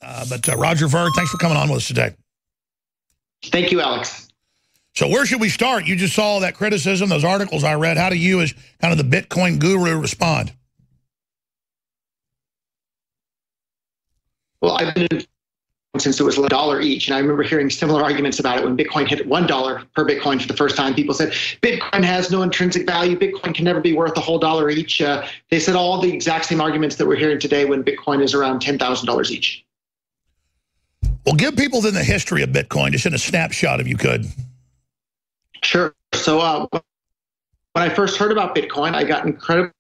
But Roger Ver, thanks for coming on with us today. Thank you, Alex. So where should we start? You just saw that criticism, those articles I read. How do you, as kind of the Bitcoin guru, respond? Well, I've been in since it was $1 each, and I remember hearing similar arguments about it when Bitcoin hit $1 per Bitcoin for the first time. People said Bitcoin has no intrinsic value. Bitcoin can never be worth a whole dollar each. They said all the exact same arguments that we're hearing today when Bitcoin is around $10,000 each. Well, give people then the history of Bitcoin, just in a snapshot, if you could. Sure. So when I first heard about Bitcoin, I got incredibly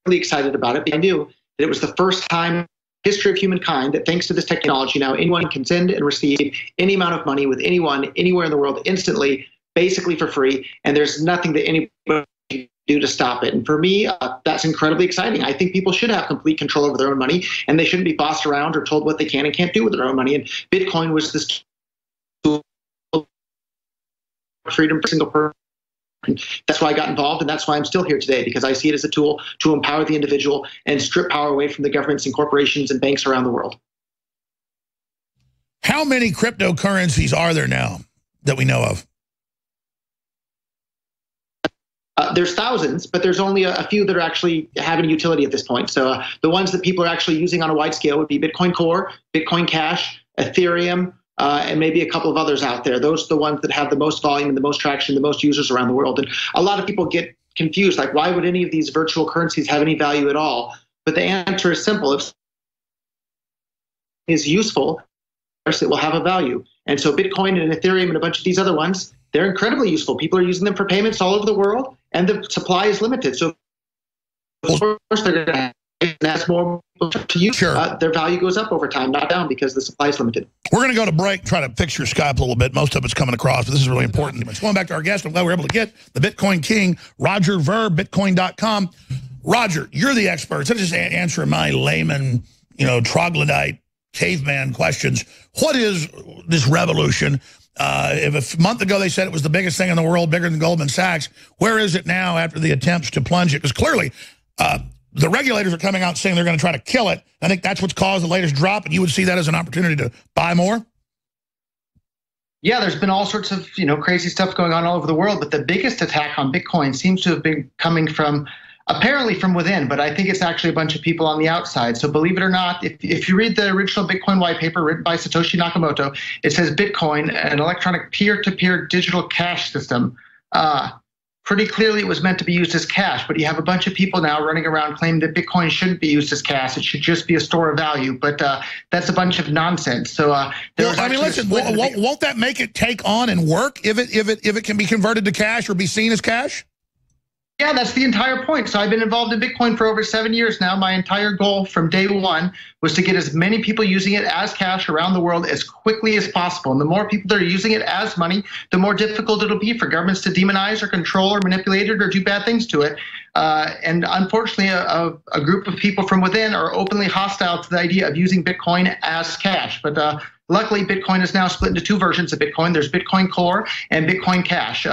excited about it. I knew that it was the first time history of humankind that thanks to this technology now anyone can send and receive any amount of money with anyone anywhere in the world instantly, basically for free, and there's nothing that anybody can do to stop it. And for me, that's incredibly exciting. I think people should have complete control over their own money, and they shouldn't be bossed around or told what they can and can't do with their own money. And Bitcoin was this tool for freedom for single person. That's why I got involved, and that's why I'm still here today, because I see it as a tool to empower the individual and strip power away from the governments and corporations and banks around the world. How many cryptocurrencies are there now that we know of? There's thousands, but there's only a few that are actually having utility at this point. So the ones that people are actually using on a wide scale would be Bitcoin Core, Bitcoin Cash, Ethereum, and maybe a couple of others out there. Those are the ones that have the most volume and the most traction, the most users around the world. And a lot of people get confused, like, why would any of these virtual currencies have any value at all? But the answer is simple. If it is useful, it will have a value. And so Bitcoin and Ethereum and a bunch of these other ones, they're incredibly useful. People are using them for payments all over the world, and the supply is limited. So of course they're going to ask more to use. Sure. Their value goes up over time, not down, because the supply is limited. We're going to go to break, try to fix your Skype a little bit. Most of it's coming across, but this is really important. Going back to our guest, I'm glad we're able to get the Bitcoin King, Roger Ver, Bitcoin.com. Roger, you're the expert. So just answer my layman, troglodyte, caveman questions. What is this revolution? If a month ago they said it was the biggest thing in the world, bigger than Goldman Sachs, where is it now after the attempts to plunge it? Because clearly the regulators are coming out saying they're going to try to kill it. I think that's what's caused the latest drop, and you would see that as an opportunity to buy more? Yeah, there's been all sorts of crazy stuff going on all over the world, but the biggest attack on Bitcoin seems to have been coming from apparently from within, but I think it's actually a bunch of people on the outside. So believe it or not, if you read the original Bitcoin white paper written by Satoshi Nakamoto, it says Bitcoin, an electronic peer-to-peer digital cash system. Pretty clearly it was meant to be used as cash, but you have a bunch of people now running around claiming that Bitcoin shouldn't be used as cash. It should just be a store of value, but that's a bunch of nonsense. So listen, won't that make it take on and work if it can be converted to cash or be seen as cash? Yeah, that's the entire point. So I've been involved in Bitcoin for over 7 years now. My entire goal from day one was to get as many people using it as cash around the world as quickly as possible. And the more people that are using it as money, the more difficult it'll be for governments to demonize or control or manipulate it or do bad things to it. And unfortunately, a group of people from within are openly hostile to the idea of using Bitcoin as cash. But luckily, Bitcoin is now split into two versions of Bitcoin. There's Bitcoin Core and Bitcoin Cash.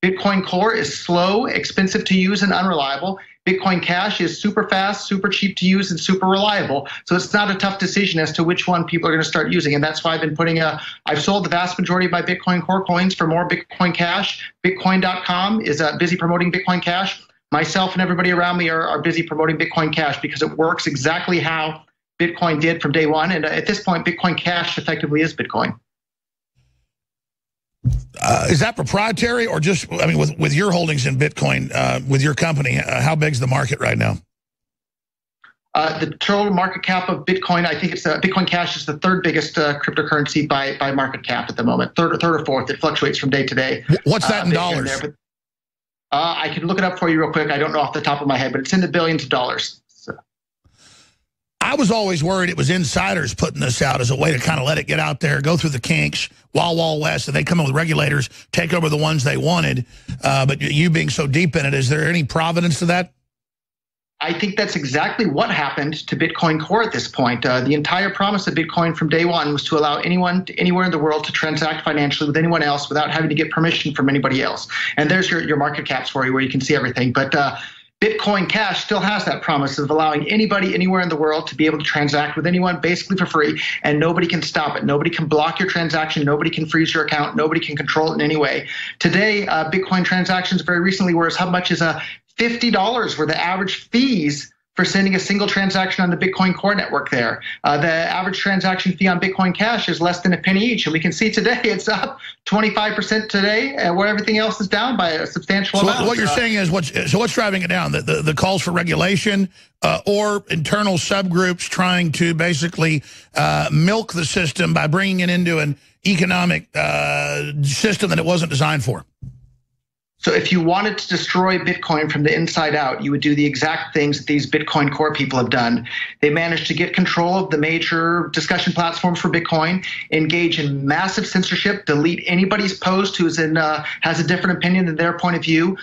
Bitcoin Core is slow, expensive to use, and unreliable. Bitcoin Cash is super fast, super cheap to use, and super reliable. So it's not a tough decision as to which one people are going to start using. And that's why I've sold the vast majority of my Bitcoin Core coins for more Bitcoin Cash. Bitcoin.com is busy promoting Bitcoin Cash. Myself and everybody around me are busy promoting Bitcoin Cash because it works exactly how Bitcoin did from day one. And at this point, Bitcoin Cash effectively is Bitcoin. Is that proprietary or just, with your holdings in Bitcoin, with your company, how big's the market right now? The total market cap of Bitcoin, I think it's Bitcoin Cash is the third biggest cryptocurrency by market cap at the moment, third or fourth. It fluctuates from day to day. What's that in dollars? I can look it up for you real quick. I don't know off the top of my head, but it's in the billions of dollars. So. I was always worried it was insiders putting this out as a way to kind of let it get out there, go through the kinks, Wild West, and they come in with regulators, take over the ones they wanted. But you being so deep in it, is there any provenance to that? I think that's exactly what happened to Bitcoin Core at this point. The entire promise of Bitcoin from day one was to allow anyone anywhere in the world to transact financially with anyone else without having to get permission from anybody else. And there's your market caps for you where you can see everything. But Bitcoin Cash still has that promise of allowing anybody anywhere in the world to be able to transact with anyone basically for free, and nobody can stop it. Nobody can block your transaction. Nobody can freeze your account. Nobody can control it in any way. Today, Bitcoin transactions very recently were as much as $50 were the average fees for sending a single transaction on the Bitcoin Core network there. The average transaction fee on Bitcoin Cash is less than a penny each. And we can see today it's up 25% today, where everything else is down by a substantial amount. So what you're saying is, what's driving it down? The calls for regulation or internal subgroups trying to basically milk the system by bringing it into an economic system that it wasn't designed for? So if you wanted to destroy Bitcoin from the inside out, you would do the exact things that these Bitcoin Core people have done. They managed to get control of the major discussion platforms for Bitcoin, engage in massive censorship, delete anybody's post who's has a different opinion than their point of view,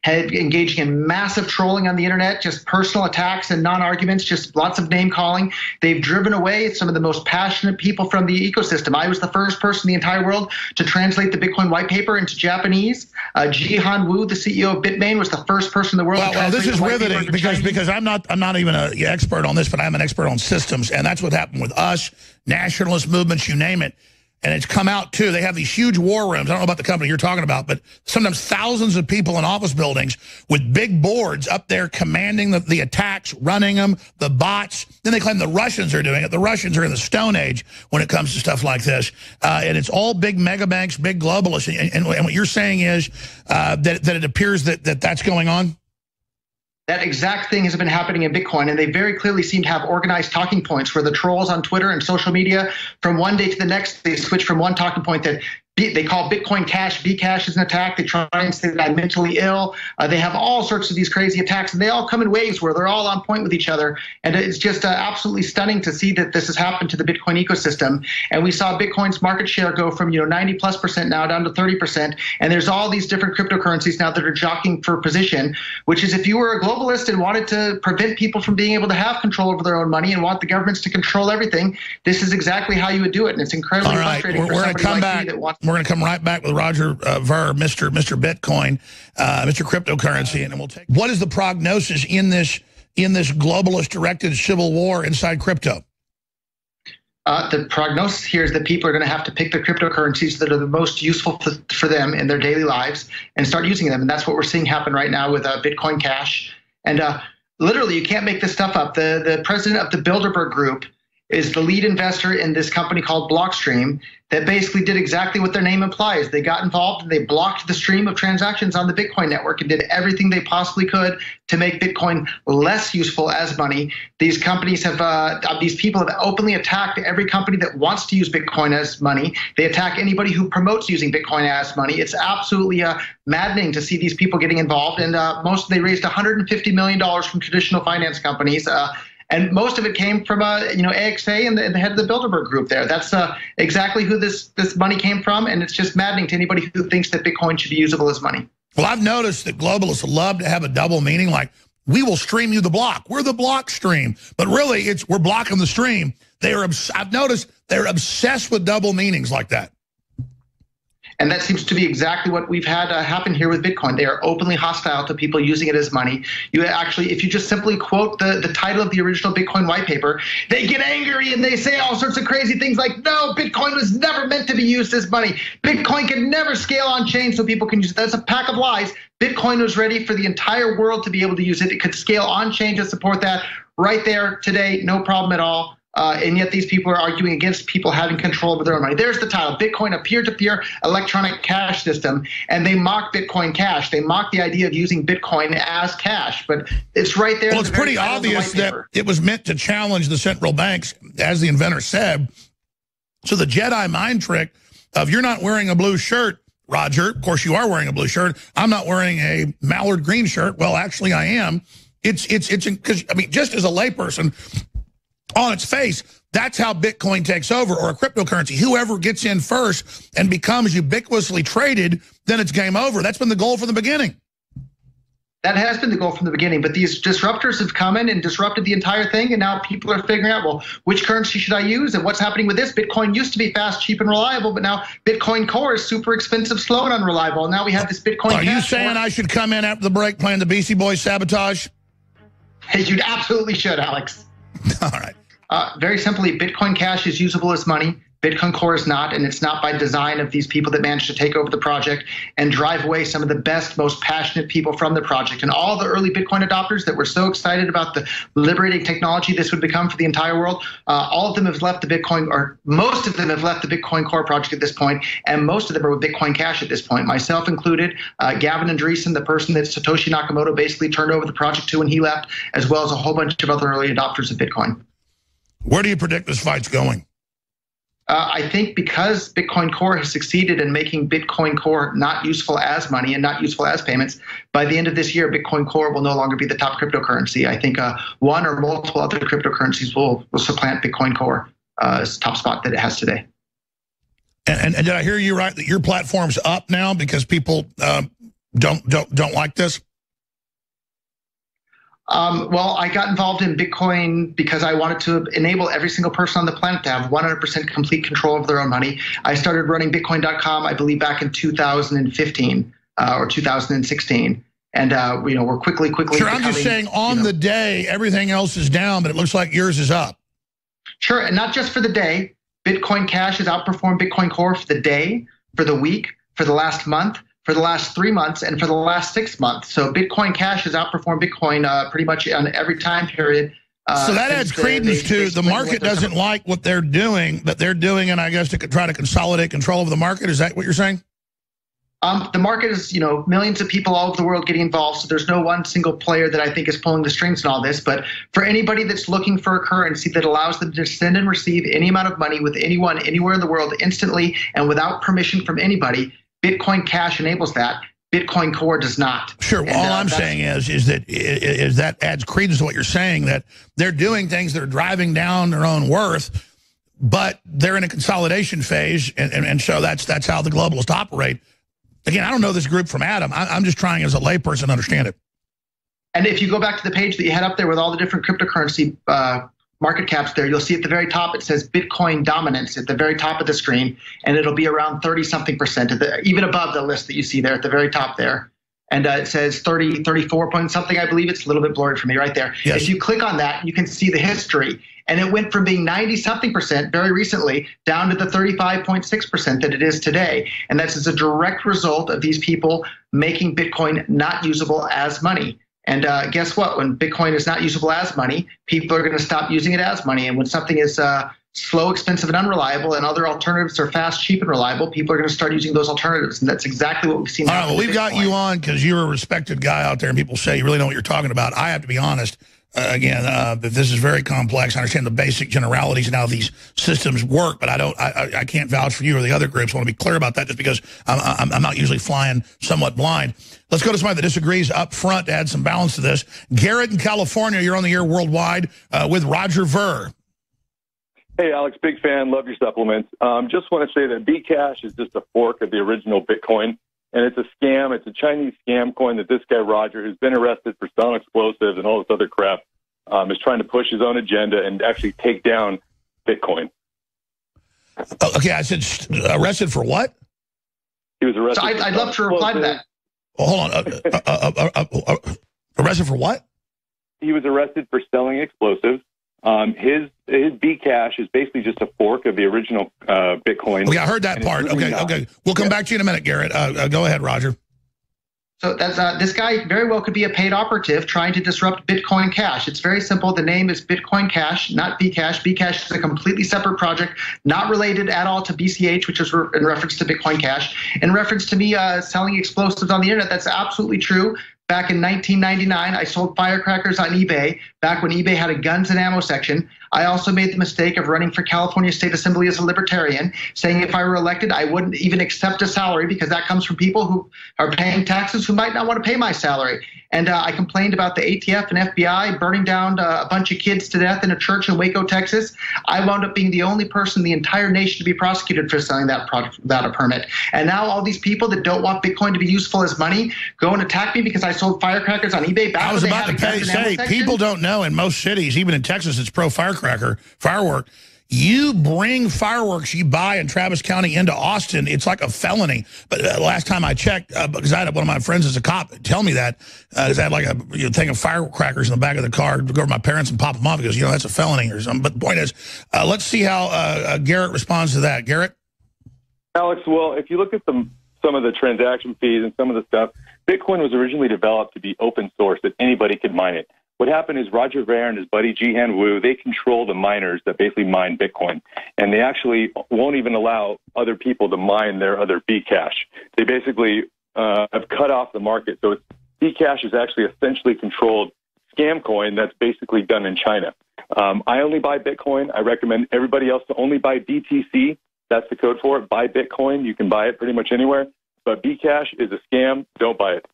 engaging in massive trolling on the internet, just personal attacks and non-arguments, just lots of name calling. They've driven away some of the most passionate people from the ecosystem. I was the first person in the entire world to translate the Bitcoin white paper into Japanese. Jihan Wu, the CEO of Bitmain, was the first person in the world to translate. Well, this is the white paper riveting into because I'm not even an expert on this, but I'm an expert on systems, and that's what happened with us, nationalist movements, you name it. And it's come out, too. They have these huge war rooms. I don't know about the company you're talking about, but sometimes thousands of people in office buildings with big boards up there commanding the attacks, running them, the bots. Then they claim the Russians are doing it. The Russians are in the Stone Age when it comes to stuff like this. And it's all big mega banks, big globalists. And what you're saying is that it appears that that's going on? That exact thing has been happening in Bitcoin, and they very clearly seem to have organized talking points where the trolls on Twitter and social media, from one day to the next, they switch from one talking point that they call Bitcoin Cash, Bcash is an attack. They try and say that I'm mentally ill. They have all sorts of these crazy attacks, and they all come in waves where they're all on point with each other. And it's just absolutely stunning to see that this has happened to the Bitcoin ecosystem. And we saw Bitcoin's market share go from 90+% now down to 30%. And there's all these different cryptocurrencies now that are jockeying for position, which is if you were a globalist and wanted to prevent people from being able to have control over their own money and want the governments to control everything, this is exactly how you would do it. And it's incredibly frustrating for somebody like me that wants. We're going to come right back with Roger Ver, Mr. Bitcoin, Mr. Cryptocurrency, and we'll take. What is the prognosis in this globalist-directed civil war inside crypto? The prognosis here is that people are going to have to pick the cryptocurrencies that are the most useful for them in their daily lives and start using them, and that's what we're seeing happen right now with Bitcoin Cash. And literally, you can't make this stuff up. The president of the Bilderberg Group is the lead investor in this company called Blockstream that basically did exactly what their name implies. They got involved and they blocked the stream of transactions on the Bitcoin network and did everything they possibly could to make Bitcoin less useful as money. These companies these people have openly attacked every company that wants to use Bitcoin as money. They attack anybody who promotes using Bitcoin as money. It's absolutely maddening to see these people getting involved. And they raised $150 million from traditional finance companies. And most of it came from AXA and the head of the Bilderberg Group there. That's exactly who this money came from, and it's just maddening to anybody who thinks that Bitcoin should be usable as money. Well, I've noticed that globalists love to have a double meaning, like, we will stream you the block. We're the block stream. But really, we're blocking the stream. I've noticed they're obsessed with double meanings like that. And that seems to be exactly what we've had happen here with Bitcoin. They are openly hostile to people using it as money. You actually, if you just simply quote the title of the original Bitcoin white paper, they get angry and they say all sorts of crazy things like, no, Bitcoin was never meant to be used as money. Bitcoin can never scale on chain so people can use it. That's a pack of lies. Bitcoin was ready for the entire world to be able to use it. It could scale on chain to support that right there today, no problem at all. And yet these people are arguing against people having control over their own money. There's the title, Bitcoin, a peer-to-peer electronic cash system. And they mock Bitcoin Cash. They mock the idea of using Bitcoin as cash. But it's right there. Well, it's pretty obvious that it was meant to challenge the central banks, as the inventor said. So the Jedi mind trick of you're not wearing a blue shirt, Roger. Of course, you are wearing a blue shirt. I'm not wearing a mallard green shirt. Well, actually, I am. It's because, I mean, just as a layperson, on its face, that's how Bitcoin takes over, or a cryptocurrency. Whoever gets in first and becomes ubiquitously traded, then it's game over. That's been the goal from the beginning. That has been the goal from the beginning, but these disruptors have come in and disrupted the entire thing, and now people are figuring out, well, which currency should I use, and what's happening with this? Bitcoin used to be fast, cheap, and reliable, but now Bitcoin Core is super expensive, slow, and unreliable. And now we have this Bitcoin Are you saying I should come in after the break playing the Beastie Boys Sabotage? Hey, you absolutely should, Alex. All right. Very simply, Bitcoin Cash is usable as money. Bitcoin Core is not, and it's not by design of these people that managed to take over the project and drive away some of the best, most passionate people from the project. And all the early Bitcoin adopters that were so excited about the liberating technology this would become for the entire world, all of them have left the Bitcoin, or most of them have left the Bitcoin Core project at this point, and most of them are with Bitcoin Cash at this point, myself included. Gavin Andreessen, the person that Satoshi Nakamoto basically turned over the project to when he left, as well as a whole bunch of other early adopters of Bitcoin. Where do you predict this fight's going? I think because Bitcoin Core has succeeded in making Bitcoin Core not useful as money and not useful as payments, by the end of this year, Bitcoin Core will no longer be the top cryptocurrency. I think one or multiple other cryptocurrencies will supplant Bitcoin Core as top spot that it has today. And did I hear you right that your platform's up now because people don't like this? Well, I got involved in Bitcoin because I wanted to enable every single person on the planet to have 100% complete control of their own money. I started running Bitcoin.com, I believe, back in 2015 or 2016. And, we're quickly. Sure, I'm just saying on the day, everything else is down, but it looks like yours is up. Sure, and not just for the day. Bitcoin Cash has outperformed Bitcoin Core for the day, for the week, for the last month, for the last 3 months, and for the last 6 months. So Bitcoin Cash has outperformed Bitcoin pretty much on every time period. So that adds credence to the market doesn't like what they're doing, but they're doing it, I guess, to try to consolidate control of the market. Is that what you're saying? The market is, millions of people all over the world getting involved. So there's no one single player that I think is pulling the strings in all this. But for anybody that's looking for a currency that allows them to send and receive any amount of money with anyone, anywhere in the world instantly and without permission from anybody, Bitcoin Cash enables that. Bitcoin Core does not. Sure. Well, all I'm saying is that adds credence to what you're saying, that they're doing things that are driving down their own worth, but they're in a consolidation phase, and so that's how the globalists operate. Again, I don't know this group from Adam. I'm just trying as a layperson to understand it. And if you go back to the page that you had up there with all the different cryptocurrency market caps there, you'll see at the very top it says Bitcoin dominance at the very top of the screen, and it'll be around 30-something%, even above the list that you see there at the very top there. And it says 34 point something, I believe. It's a little bit blurry for me right there. Yes. If you click on that, you can see the history. And it went from being 90-something% very recently down to the 35.6% that it is today. And that's as a direct result of these people making Bitcoin not usable as money. And guess what? When Bitcoin is not usable as money, people are going to stop using it as money. And when something is slow, expensive, and unreliable, and other alternatives are fast, cheap, and reliable, people are going to start using those alternatives. And that's exactly what we've seen. All right, well, we've got you on because you're a respected guy out there, and people say you really know what you're talking about. I have to be honest. Again, this is very complex. I understand the basic generalities and how these systems work, but I can't vouch for you or the other groups. I want to be clear about that just because I'm not usually flying somewhat blind. Let's go to somebody that disagrees up front to add some balance to this. Garrett in California, you're on the air worldwide with Roger Ver. Hey, Alex, big fan. Love your supplements. Just want to say that Bcash is just a fork of the original Bitcoin. And it's a scam. It's a Chinese scam coin that this guy, Roger, who's been arrested for selling explosives and all this other crap, is trying to push his own agenda and actually take down Bitcoin. Okay, I said arrested for what? He was arrested. So I'd love to reply to that. Well, hold on. Arrested for what? He was arrested for selling explosives. His Bcash is basically just a fork of the original Bitcoin. Okay, I heard that part. Okay. We'll come back to you in a minute, Garrett. Go ahead, Roger. So that's this guy very well could be a paid operative trying to disrupt Bitcoin Cash. It's very simple. The name is Bitcoin Cash, not Bcash. Bcash is a completely separate project, not related at all to BCH, which is in reference to Bitcoin Cash. In reference to me selling explosives on the internet, that's absolutely true. Back in 1999, I sold firecrackers on eBay. Back when eBay had a guns and ammo section, I also made the mistake of running for California State Assembly as a libertarian, saying if I were elected, I wouldn't even accept a salary because that comes from people who are paying taxes who might not want to pay my salary. And I complained about the ATF and FBI burning down a bunch of kids to death in a church in Waco, Texas. I wound up being the only person in the entire nation to be prosecuted for selling that product without a permit. And now all these people that don't want Bitcoin to be useful as money go and attack me because I sold firecrackers on eBay. I was about to say, people don't know in most cities, even in Texas, it's firework. You bring fireworks you buy in Travis County into Austin, it's like a felony. But last time I checked, because I had one of my friends as a cop tell me that, because I had like a thing of firecrackers in the back of the car to go to my parents and pop them off because, that's a felony or something. But the point is, let's see how Garrett responds to that. Garrett? Alex, well, if you look at some of the transaction fees and some of the stuff, Bitcoin was originally developed to be open source, that anybody could mine it. What happened is Roger Ver and his buddy Jihan Wu, they control the miners that basically mine Bitcoin. And they actually won't even allow other people to mine their other Bcash. They basically have cut off the market. So Bcash is actually essentially controlled scam coin that's basically done in China. I only buy Bitcoin. I recommend everybody else to only buy BTC. That's the code for it. Buy Bitcoin. You can buy it pretty much anywhere. But Bcash is a scam. Don't buy it.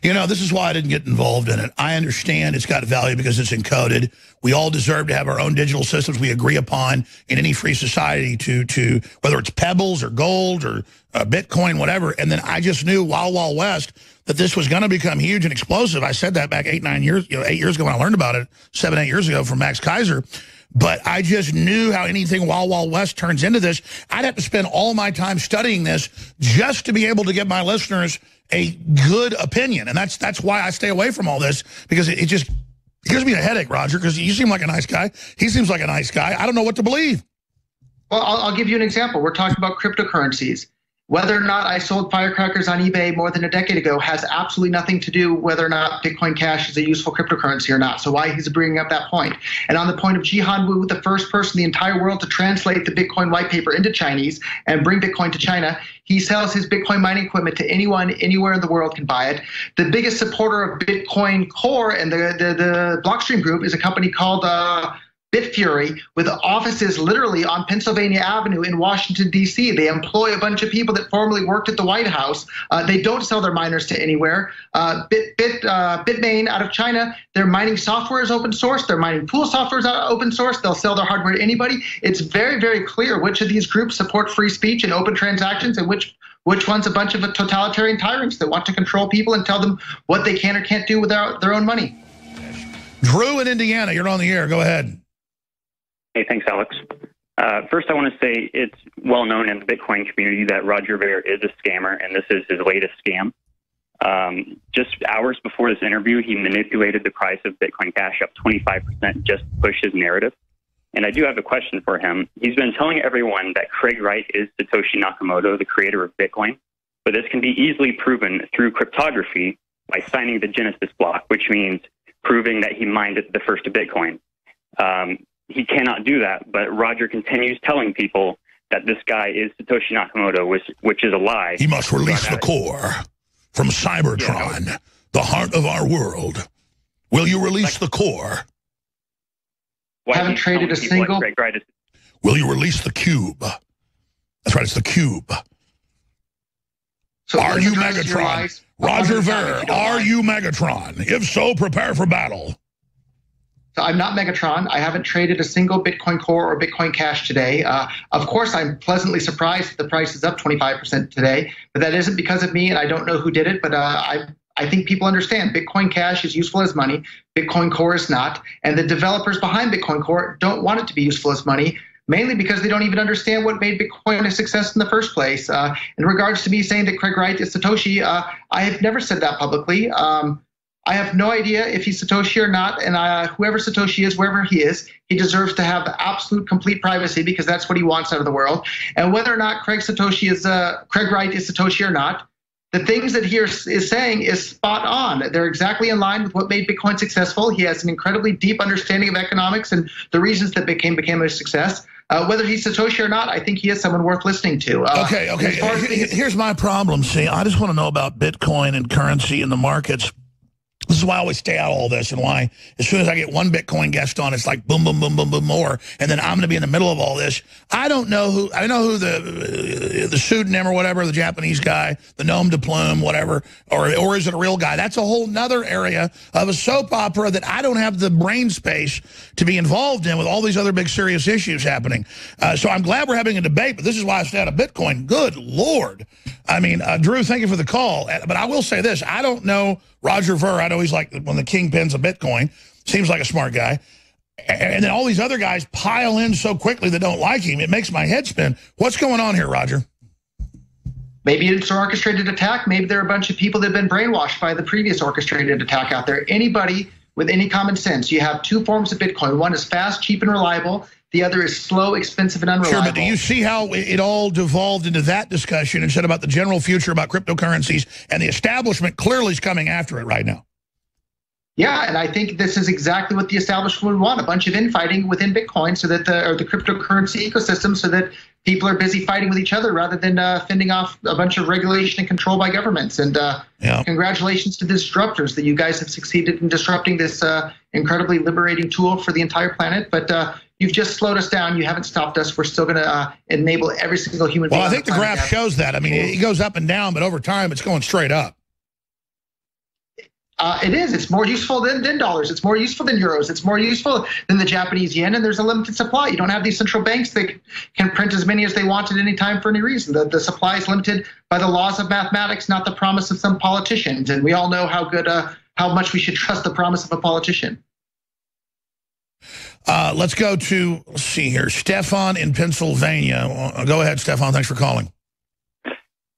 This is why I didn't get involved in it. I understand it's got value because it's encoded. We all deserve to have our own digital systems we agree upon in any free society to whether it's pebbles or gold or Bitcoin, whatever. And then I just knew Wild West that this was going to become huge and explosive. I said that back 8 years ago when I learned about it, 7, 8 years ago from Max Kaiser. But I just knew how anything Wild West turns into this. I'd have to spend all my time studying this just to be able to give my listeners a good opinion. And that's why I stay away from all this, because it just gives me a headache, Roger, because you seem like a nice guy. He seems like a nice guy. I don't know what to believe. Well, I'll give you an example. We're talking about cryptocurrencies. Whether or not I sold firecrackers on eBay more than a decade ago has absolutely nothing to do whether or not Bitcoin Cash is a useful cryptocurrency or not. So why he's bringing up that point. And on the point of Jihan Wu, the first person in the entire world to translate the Bitcoin white paper into Chinese and bring Bitcoin to China, he sells his Bitcoin mining equipment to anyone, anywhere in the world can buy it. The biggest supporter of Bitcoin Core and the Blockstream group is a company called Bitfury, with offices literally on Pennsylvania Avenue in Washington, D.C. They employ a bunch of people that formerly worked at the White House. They don't sell their miners to anywhere. Bitmain out of China, their mining software is open source. Their mining pool software is open source. They'll sell their hardware to anybody. It's very, very clear which of these groups support free speech and open transactions and which one's a bunch of totalitarian tyrants that want to control people and tell them what they can or can't do with their own money. Drew in Indiana, you're on the air. Go ahead. Hey, thanks, Alex. First, I want to say it's well known in the Bitcoin community that Roger Ver is a scammer, and this is his latest scam. Just hours before this interview, he manipulated the price of Bitcoin Cash up 25% just to push his narrative. And I do have a question for him. He's been telling everyone that Craig Wright is Satoshi Nakamoto, the creator of Bitcoin, but this can be easily proven through cryptography by signing the Genesis block, which means proving that he mined the first Bitcoin. He cannot do that, but Roger continues telling people that this guy is Satoshi Nakamoto, which is a lie. He must release the core from Cybertron, the heart of our world. Will you release the core? I haven't traded a single... Will you release the cube? That's right, it's the cube. So are you Megatron? Roger Ver, are you Megatron? If so, prepare for battle. So I'm not Megatron. I haven't traded a single Bitcoin Core or Bitcoin Cash today. Of course, I'm pleasantly surprised that the price is up 25% today, but that isn't because of me, and I don't know who did it, but I think people understand Bitcoin Cash is useful as money. Bitcoin Core is not, and the developers behind Bitcoin Core don't want it to be useful as money, mainly because they don't even understand what made Bitcoin a success in the first place. In regards to me saying that Craig Wright is Satoshi, I have never said that publicly. I have no idea if he's Satoshi or not, and whoever Satoshi is, wherever he is, he deserves to have absolute complete privacy because that's what he wants out of the world. And whether or not Craig Wright is Satoshi or not, the things that he is saying is spot on. They're exactly in line with what made Bitcoin successful. He has an incredibly deep understanding of economics and the reasons that became a success. Whether he's Satoshi or not, I think he is someone worth listening to. Okay. Here's my problem. See, I just want to know about Bitcoin and currency and the markets. This is why I always stay out of all this, and why as soon as I get one Bitcoin guest on, it's like boom, boom, boom, boom, boom, more, and then I'm going to be in the middle of all this. I don't know who. I know who the pseudonym or whatever, the Japanese guy, the nom de plume, whatever, or is it a real guy? That's a whole nother area of a soap opera that I don't have the brain space to be involved in with all these other big serious issues happening. So I'm glad we're having a debate, but this is why I stay out of Bitcoin. Good Lord. I mean, Drew, thank you for the call. But I will say this. I don't know Roger Ver. I know he's like one of the kingpins of Bitcoin. Seems like a smart guy. And then all these other guys pile in so quickly that don't like him. It makes my head spin. What's going on here, Roger? Maybe it's an orchestrated attack. Maybe there are a bunch of people that have been brainwashed by the previous orchestrated attack out there. Anybody with any common sense, you have two forms of Bitcoin. One is fast, cheap, and reliable. The other is slow, expensive, and unreliable. Sure, but do you see how it all devolved into that discussion instead about the general future about cryptocurrencies, and the establishment clearly is coming after it right now? Yeah, and I think this is exactly what the establishment would want, a bunch of infighting within Bitcoin so that the cryptocurrency ecosystem, so that people are busy fighting with each other rather than fending off a bunch of regulation and control by governments. And congratulations to the disruptors that you guys have succeeded in disrupting this incredibly liberating tool for the entire planet. But you've just slowed us down. You haven't stopped us. We're still going to enable every single human being. Well, I think the graph shows that. I mean, it goes up and down, but over time, it's going straight up. It is. It's more useful than dollars. It's more useful than euros. It's more useful than the Japanese yen, and there's a limited supply. You don't have these central banks that can print as many as they want at any time for any reason. The supply is limited by the laws of mathematics, not the promise of some politicians. And we all know how much we should trust the promise of a politician. Let's go to, let's see here, Stefan in Pennsylvania. Go ahead, Stefan. Thanks for calling.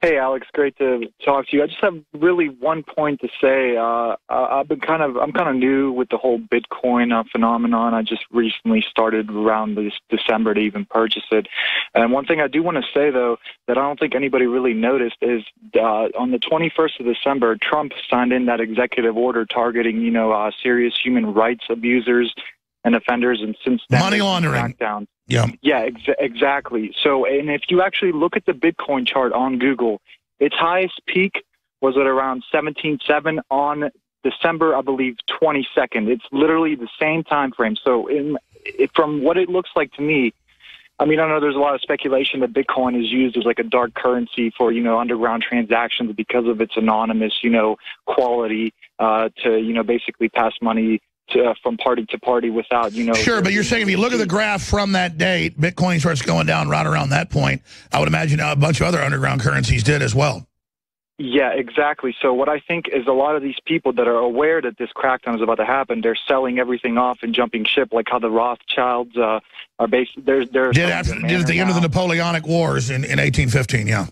Hey, Alex, great to talk to you. I just have really one point to say. I'm kind of new with the whole Bitcoin phenomenon. I just recently started around this December to even purchase it. And one thing I do want to say, though, that I don't think anybody really noticed is on the 21st of December, Trump signed in that executive order targeting, serious human rights abusers and offenders, and since then, money laundering. Crackdown. Yeah, exactly. So, and if you actually look at the Bitcoin chart on Google, its highest peak was at around 17.7 on December, I believe, 22nd. It's literally the same time frame. So, from what it looks like to me, I mean, I know there's a lot of speculation that Bitcoin is used as like a dark currency for, underground transactions because of its anonymous, quality to, basically pass money from party to party without, Sure, but you're saying if you look at the graph from that date, Bitcoin starts going down right around that point. I would imagine a bunch of other underground currencies did as well. Yeah, exactly. So what I think is a lot of these people that are aware that this crackdown is about to happen, they're selling everything off and jumping ship, like how the Rothschilds are based. Did at the end of the Napoleonic Wars in 1815, yeah.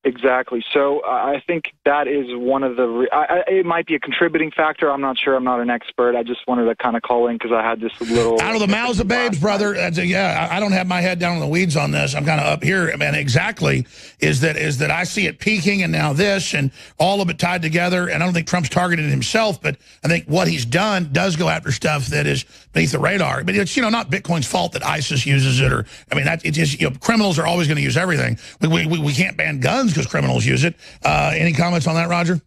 Exactly. So I think that is one of the it might be a contributing factor. I'm not sure. I'm not an expert. I just wanted to kind of call in because I had this little... Out of the mouths of babes, brother. Yeah, I don't have my head down in the weeds on this. I'm kind of up here. Man, exactly is that I see it peaking and now this and all of it tied together. And I don't think Trump's targeted himself, but I think what he's done does go after stuff that is beneath the radar. But it's, not Bitcoin's fault that ISIS uses it, or, I mean, it's just, criminals are always going to use everything. We can't ban guns because criminals use it. Any comments on that, Roger?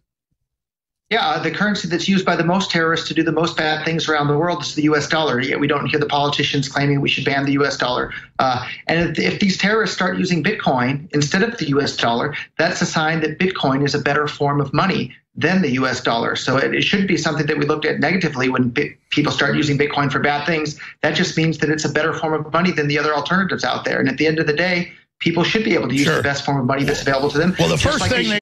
Yeah, the currency that's used by the most terrorists to do the most bad things around the world is the U.S. dollar. Yet we don't hear the politicians claiming we should ban the U.S. dollar. And if these terrorists start using Bitcoin instead of the U.S. dollar, that's a sign that Bitcoin is a better form of money than the U.S. dollar. So it shouldn't be something that we looked at negatively when people start using Bitcoin for bad things. That just means that it's a better form of money than the other alternatives out there. And at the end of the day, people should be able to use the best form of money that's available to them. Well, the first thing